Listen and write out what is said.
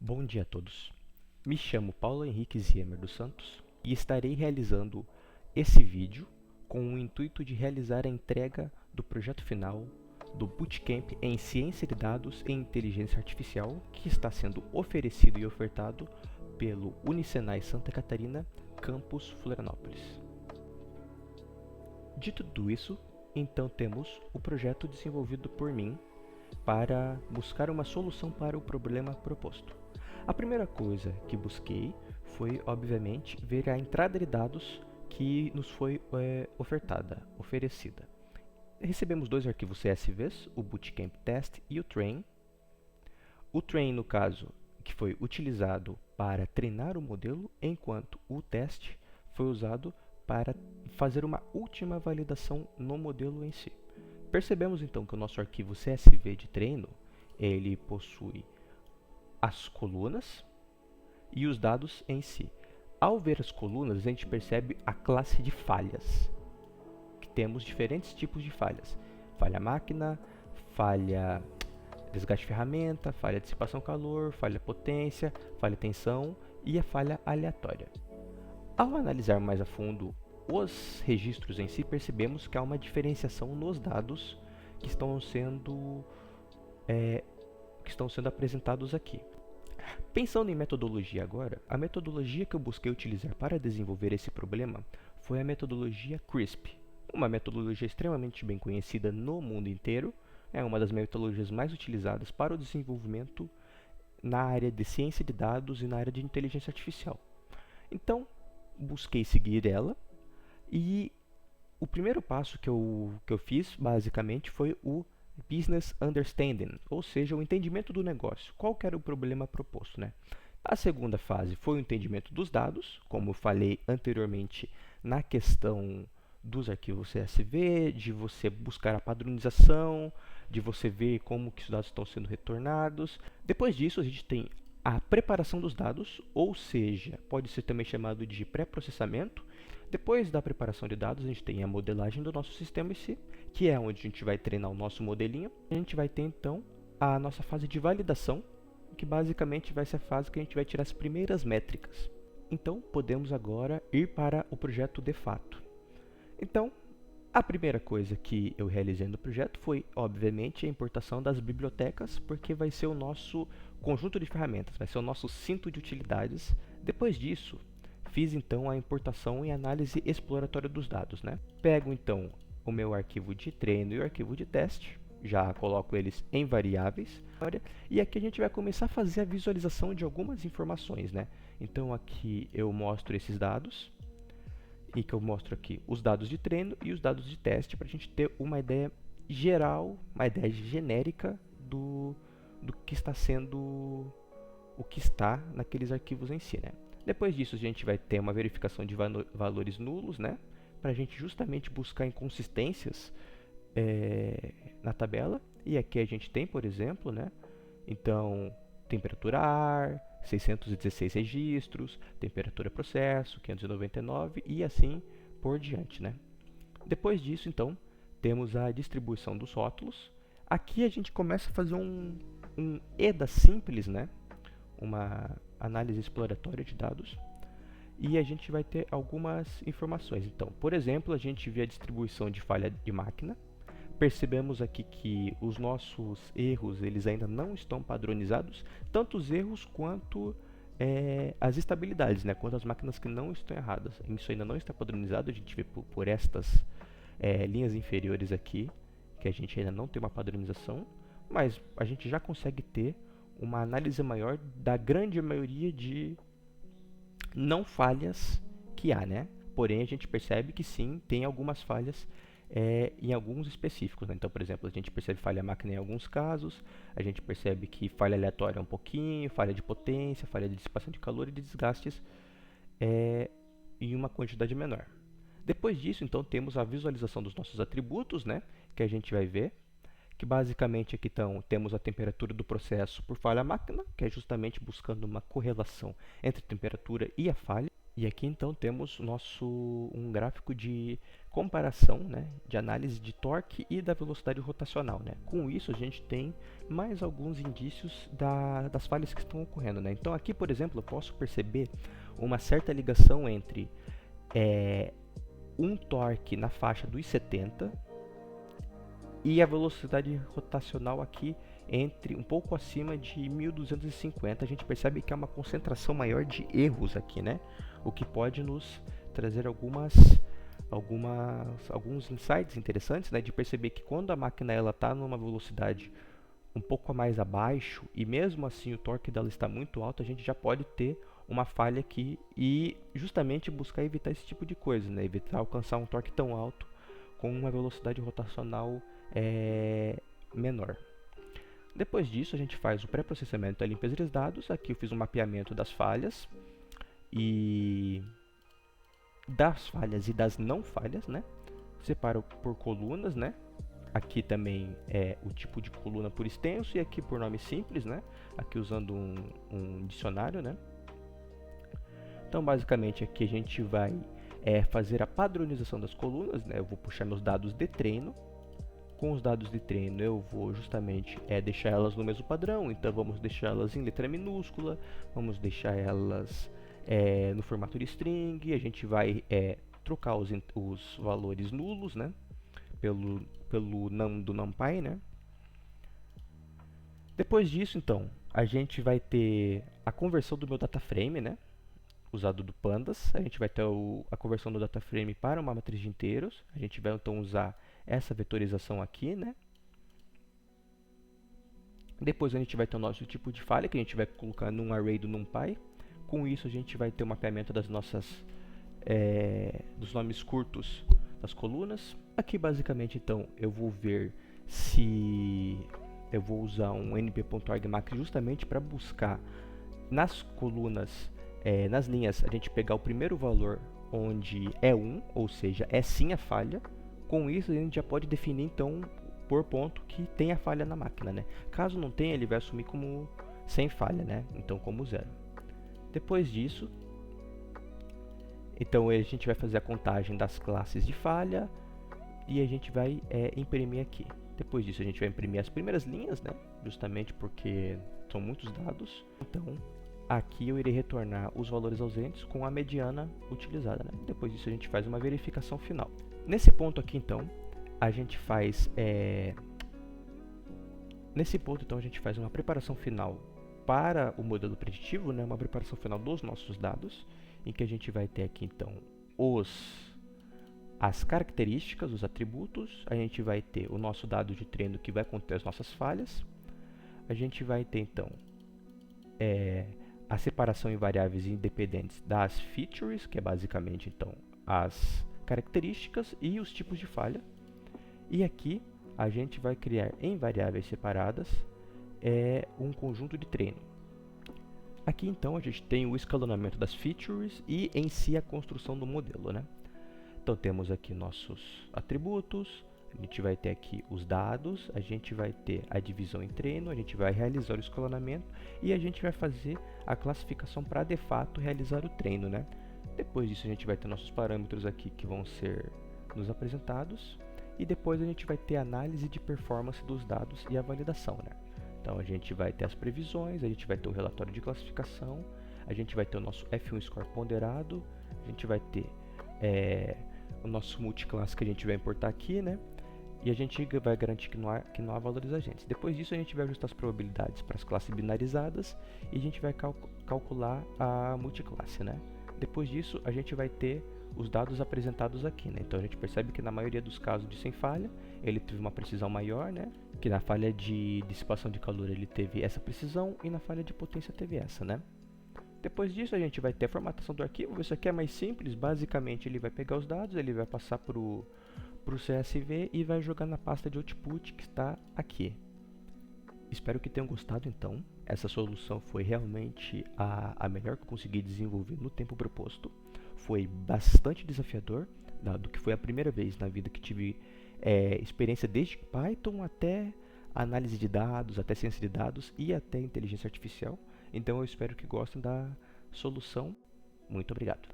Bom dia a todos. Me chamo Paulo Henrique Ziemer dos Santos e estarei realizando esse vídeo com o intuito de realizar a entrega do projeto final do Bootcamp em Ciência de Dados e Inteligência Artificial que está sendo oferecido e ofertado pelo Unisenai Santa Catarina, Campus Florianópolis. Dito tudo isso, então temos o projeto desenvolvido por mim para buscar uma solução para o problema proposto. A primeira coisa que busquei foi, obviamente, ver a entrada de dados que nos foi oferecida. Recebemos dois arquivos CSVs, o Bootcamp Test e o Train. O Train, no caso, que foi utilizado para treinar o modelo, enquanto o Test foi usado para fazer uma última validação no modelo em si. Percebemos então que o nosso arquivo CSV de treino, ele possui as colunas e os dados em si. Ao ver as colunas, a gente percebe a classe de falhas, que temos diferentes tipos de falhas. Falha máquina, falha desgaste de ferramenta, falha dissipação calor, falha potência, falha tensão e a falha aleatória. Ao analisar mais a fundo os registros em si, percebemos que há uma diferenciação nos dados que estão sendo apresentados aqui. Pensando em metodologia agora, a metodologia que eu busquei utilizar para desenvolver esse problema foi a metodologia CRISP, uma metodologia extremamente bem conhecida no mundo inteiro, é uma das metodologias mais utilizadas para o desenvolvimento na área de ciência de dados e na área de inteligência artificial. Então, busquei seguir ela e o primeiro passo que eu fiz, basicamente, foi o Business Understanding, ou seja, o entendimento do negócio. Qual que era o problema proposto, né? A segunda fase foi o entendimento dos dados, como eu falei anteriormente na questão dos arquivos CSV, de você buscar a padronização, de você ver como que os dados estão sendo retornados. Depois disso, a gente tem a preparação dos dados, ou seja, pode ser também chamado de pré-processamento. Depois da preparação de dados, a gente tem a modelagem do nosso sistema em si, que é onde a gente vai treinar o nosso modelinho. A gente vai ter, então, a nossa fase de validação, que basicamente vai ser a fase que a gente vai tirar as primeiras métricas. Então, podemos agora ir para o projeto de fato. Então, a primeira coisa que eu realizei no projeto foi, obviamente, a importação das bibliotecas, porque vai ser o nosso conjunto de ferramentas, vai ser o nosso cinto de utilidades. Depois disso, fiz então a importação e análise exploratória dos dados, né? Pego então o meu arquivo de treino e o arquivo de teste, já coloco eles em variáveis, e aqui a gente vai começar a fazer a visualização de algumas informações, né? Então aqui eu mostro esses dados, e que eu mostro aqui os dados de treino e os dados de teste, para a gente ter uma ideia geral, uma ideia genérica do que está sendo, o que está naqueles arquivos em si, né? Depois disso, a gente vai ter uma verificação de valores nulos, né? Para a gente justamente buscar inconsistências na tabela. E aqui a gente tem, por exemplo, né? Então, temperatura ar, 616 registros, temperatura processo, 599 e assim por diante, né? Depois disso, então, temos a distribuição dos rótulos. Aqui a gente começa a fazer um EDA simples, né? Uma análise exploratória de dados, e a gente vai ter algumas informações. Então, por exemplo, a gente vê a distribuição de falha de máquina. Percebemos aqui que os nossos erros eles ainda não estão padronizados, tanto os erros quanto as estabilidades, né? Quanto as máquinas que não estão erradas. Isso ainda não está padronizado, a gente vê por estas linhas inferiores aqui, que a gente ainda não tem uma padronização, mas a gente já consegue ter uma análise maior da grande maioria de não falhas que há, né? Porém, a gente percebe que sim, tem algumas falhas em alguns específicos, né? Então, por exemplo, a gente percebe falha máquina em alguns casos, a gente percebe que falha aleatória um pouquinho, falha de potência, falha de dissipação de calor e de desgastes em uma quantidade menor. Depois disso, então, temos a visualização dos nossos atributos, né? Que a gente vai ver, que basicamente aqui temos a temperatura do processo por falha máquina, que é justamente buscando uma correlação entre a temperatura e a falha. E aqui então temos um gráfico de comparação, né, de análise de torque e da velocidade rotacional, né. Com isso a gente tem mais alguns indícios das falhas que estão ocorrendo, né. Então aqui, por exemplo, eu posso perceber uma certa ligação entre um torque na faixa dos 70 e a velocidade rotacional aqui entre um pouco acima de 1250. A gente percebe que há uma concentração maior de erros aqui, né? O que pode nos trazer alguns insights interessantes, né? De perceber que quando a máquina está numa velocidade um pouco mais abaixo e mesmo assim o torque dela está muito alto, a gente já pode ter uma falha aqui e justamente buscar evitar esse tipo de coisa, né? Evitar alcançar um torque tão alto com uma velocidade rotacional menor. Depois disso, a gente faz o pré-processamento e a limpeza dos dados. Aqui eu fiz um mapeamento das falhas e das não falhas, né? Separo por colunas, né? Aqui também é o tipo de coluna por extenso e aqui por nome simples, né? Aqui usando um dicionário, né? Então, basicamente, aqui a gente vai fazer a padronização das colunas, né? Eu vou puxar meus dados de treino. Com os dados de treino eu vou justamente deixar elas no mesmo padrão, então vamos deixá-las em letra minúscula, vamos deixar elas no formato de string, a gente vai trocar os valores nulos, né, pelo num do NumPy, né. Depois disso, então, a gente vai ter a conversão do meu dataframe, né, usado do Pandas. A gente vai ter a conversão do dataframe para uma matriz de inteiros. A gente vai então usar essa vetorização aqui, né? Depois a gente vai ter o nosso tipo de falha, que a gente vai colocar num array do NumPy. Com isso a gente vai ter o mapeamento dos nomes curtos das colunas. Aqui basicamente então eu vou ver se eu vou usar um np.argmax justamente para buscar nas colunas, nas linhas, a gente pegar o primeiro valor onde é 1, ou seja, é sim a falha. Com isso a gente já pode definir então por ponto que tem a falha na máquina, né? Caso não tenha, ele vai assumir como sem falha, né? Então como 0. Depois disso, então a gente vai fazer a contagem das classes de falha e a gente vai imprimir aqui. Depois disso a gente vai imprimir as primeiras linhas, né? Justamente porque são muitos dados. Então aqui eu irei retornar os valores ausentes com a mediana utilizada, né? Depois disso a gente faz uma verificação final. Nesse ponto aqui então, a gente faz uma preparação final para o modelo preditivo, né? Uma preparação final dos nossos dados, em que a gente vai ter aqui então as características, os atributos, a gente vai ter o nosso dado de treino que vai conter as nossas falhas, a gente vai ter então a separação em variáveis independentes das features, que é basicamente então as características e os tipos de falha. E aqui a gente vai criar em variáveis separadas um conjunto de treino. Aqui então a gente tem o escalonamento das features e em si a construção do modelo, né? Então temos aqui nossos atributos, a gente vai ter aqui os dados, a gente vai ter a divisão em treino, a gente vai realizar o escalonamento e a gente vai fazer a classificação para de fato realizar o treino, né? Depois disso a gente vai ter nossos parâmetros aqui que vão ser nos apresentados e depois a gente vai ter a análise de performance dos dados e a validação, né? Então a gente vai ter as previsões, a gente vai ter o relatório de classificação, a gente vai ter o nosso F1 score ponderado, a gente vai ter o nosso multiclass que a gente vai importar aqui, né? E a gente vai garantir que não há valores agentes. Depois disso a gente vai ajustar as probabilidades para as classes binarizadas e a gente vai calcular a multiclasse, né? Depois disso a gente vai ter os dados apresentados aqui, né? Então a gente percebe que na maioria dos casos de sem falha, ele teve uma precisão maior, né? Que na falha de dissipação de calor ele teve essa precisão e na falha de potência teve essa, né? Depois disso a gente vai ter a formatação do arquivo. Isso aqui é mais simples, basicamente ele vai pegar os dados, ele vai passar para o CSV e vai jogar na pasta de output que está aqui. Espero que tenham gostado então. Essa solução foi realmente a melhor que eu consegui desenvolver no tempo proposto. Foi bastante desafiador, dado que foi a primeira vez na vida que tive experiência desde Python até análise de dados, até ciência de dados e até inteligência artificial. Então eu espero que gostem da solução. Muito obrigado.